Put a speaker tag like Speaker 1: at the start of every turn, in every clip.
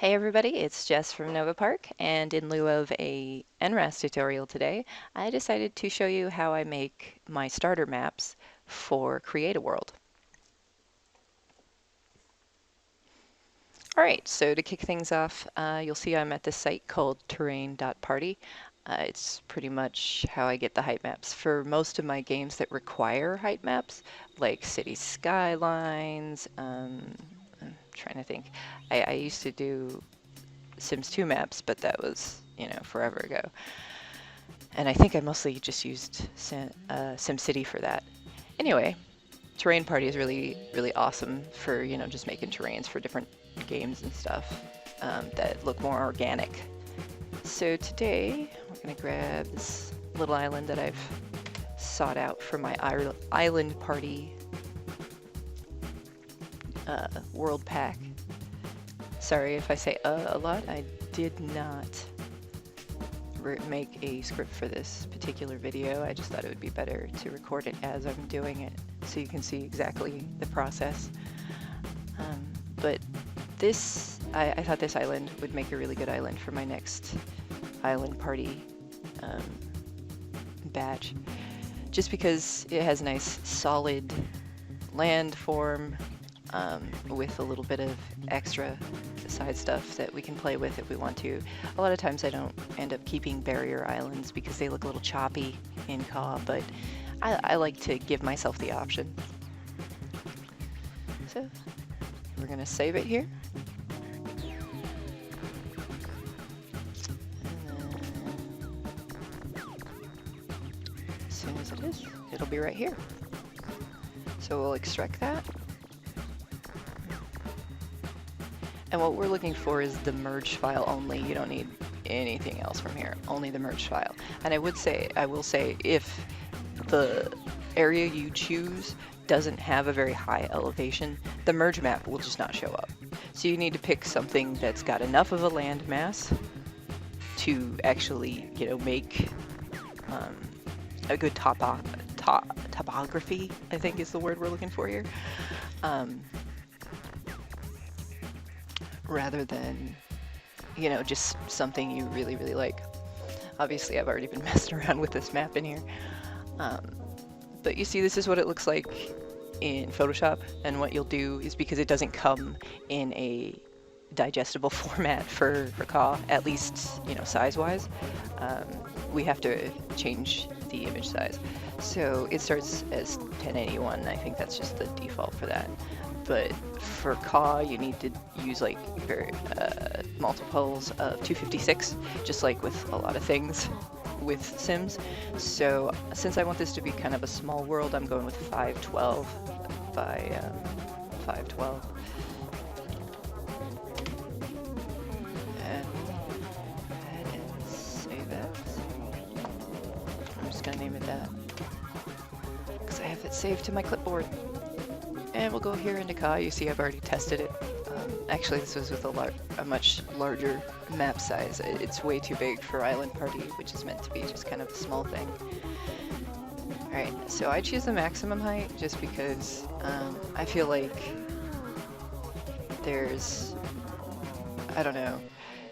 Speaker 1: Hey everybody, it's Jess from Nova Park, and in lieu of a NRAS tutorial today, I decided to show you how I make my starter maps for Create a World. Alright, so to kick things off, you'll see I'm at this site called terrain.party. It's pretty much how I get the height maps. For most of my games that require height maps, like city skylines, I'm trying to think. I used to do Sims 2 maps, but that was, forever ago. And I think I mostly just used SimCity for that. Anyway, Terrain Party is really, really awesome for, just making terrains for different games and stuff that look more organic. So today, we're going to grab this little island that I've sought out for my Island Party World Pack. Sorry if I say a lot. I did not make a script for this particular video. I just thought it would be better to record it as I'm doing it so you can see exactly the process. But this, I thought this island would make a really good island for my next Island Party batch. Just because it has a nice solid land form with a little bit of extra side stuff that we can play with if we want to. A lot of times I don't end up keeping barrier islands because they look a little choppy in CAW, but I like to give myself the option. So we're going to save it here. And then, as soon as it is, it'll be right here. So we'll extract that. And what we're looking for is the merged file only. You don't need anything else from here, only the merged file. And I will say, if the area you choose doesn't have a very high elevation, the merge map will just not show up. So you need to pick something that's got enough of a land mass to actually, make a good topography, I think is the word we're looking for here. Rather than, just something you really, really like. Obviously, I've already been messing around with this map in here. But you see, this is what it looks like in Photoshop, and what you'll do is, because it doesn't come in a digestible format for CAW, at least, size-wise, we have to change the image size. So it starts as 1081, I think that's just the default for that. But for CAW, you need to use multiples of 256, just like with a lot of things with Sims. So since I want this to be kind of a small world, I'm going with 512 by 512. And go ahead and save that. I'm just going to name it that, because I have it saved to my clipboard. And we'll go here into CAW. You see I've already tested it. Actually, this was with a much larger map size. It's way too big for Island Party, which is meant to be just kind of a small thing. Alright, so I choose the maximum height just because I feel like there's, I don't know,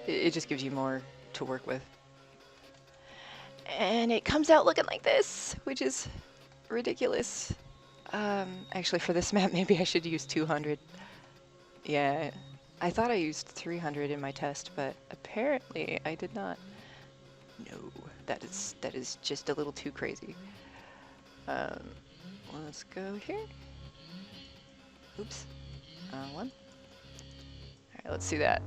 Speaker 1: it just gives you more to work with. And it comes out looking like this, which is ridiculous. Actually, for this map, maybe I should use 200. Yeah, I thought I used 300 in my test, but apparently I did not. No, that is just a little too crazy. Let's go here. Oops, one. Alright, let's see that.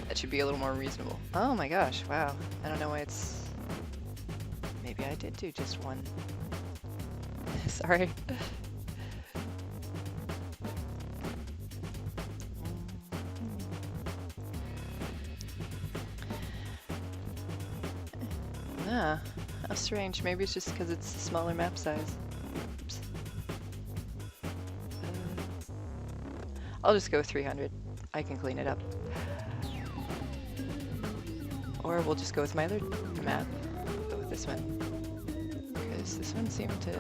Speaker 1: That should be a little more reasonable. Oh my gosh, wow. I don't know why it's... Maybe I did do just one. Sorry. Ah, how strange. Maybe it's just because it's a smaller map size. Oops. I'll just go 300. I can clean it up. Or we'll just go with my other map. We'll go with this one. Because this one seemed to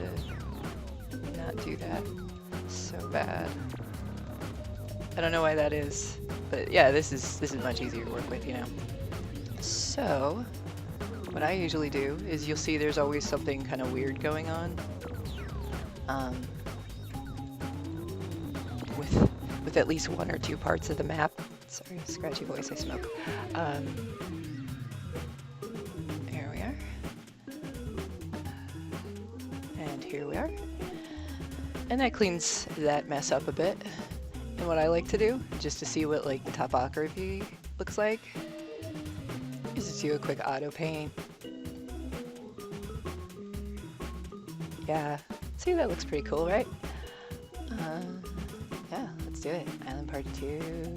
Speaker 1: not do that so bad. I don't know why that is, but yeah, this is much easier to work with, you know. So, what I usually do is you'll see there's always something kind of weird going on um, with at least one or two parts of the map. Sorry, scratchy voice, I smoke. Here we are. And here we are. And that cleans that mess up a bit. And what I like to do, just to see what like the topography looks like, is just do a quick auto paint. Yeah, see, that looks pretty cool, right? Yeah, let's do it. Island Party 2.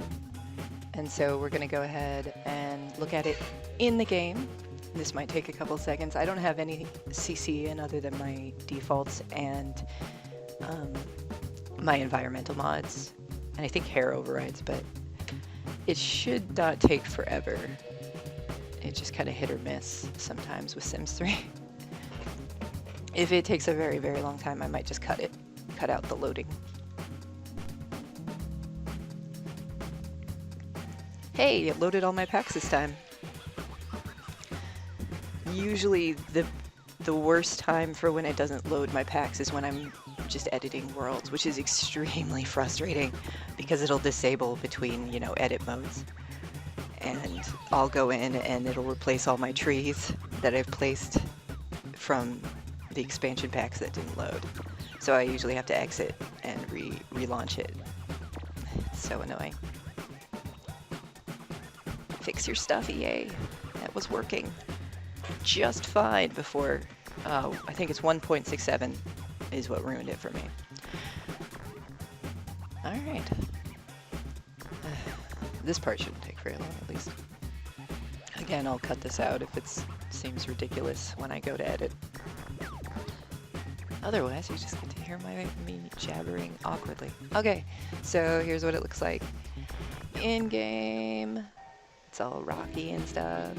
Speaker 1: And so we're gonna go ahead and look at it in the game. This might take a couple seconds. I don't have any CC in other than my defaults and my environmental mods. And I think hair overrides, but it should not take forever. It just kind of hit or miss sometimes with Sims 3. If it takes a very, very long time, I might just cut out the loading. Hey, it loaded all my packs this time. Usually the worst time for when it doesn't load my packs is when I'm just editing worlds, which is extremely frustrating because it'll disable between, you know, edit modes. And I'll go in and it'll replace all my trees that I've placed from the expansion packs that didn't load. So I usually have to exit and relaunch it. It's so annoying. Fix your stuff, EA. That was working just fine before, I think it's 1.67 is what ruined it for me. All right. This part shouldn't take very long, at least. Again, I'll cut this out if it seems ridiculous when I go to edit. Otherwise, you just get to hear me jabbering awkwardly. Okay, so here's what it looks like in-game. It's all rocky and stuff.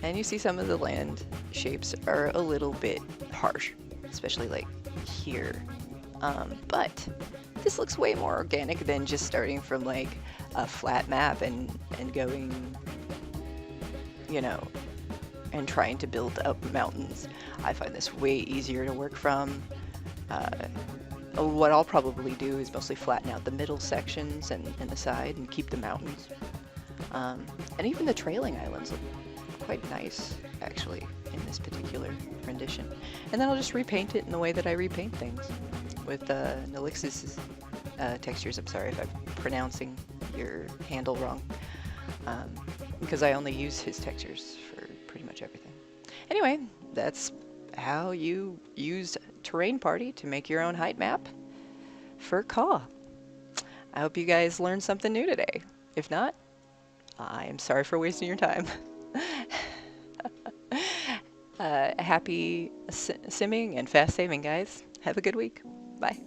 Speaker 1: And you see some of the land shapes are a little bit harsh, especially like here. But this looks way more organic than just starting from like a flat map and going, you know, and trying to build up mountains. I find this way easier to work from. What I'll probably do is mostly flatten out the middle sections and the side and keep the mountains. And even the trailing islands look quite nice, actually, in this particular rendition. And then I'll just repaint it in the way that I repaint things with Nilix's textures. I'm sorry if I'm pronouncing your handle wrong, because I only use his textures for pretty much everything. Anyway, that's how you use Terrain Party to make your own height map for CAW. I hope you guys learned something new today. If not, I am sorry for wasting your time. Happy simming and fast saving, guys. Have a good week. Bye.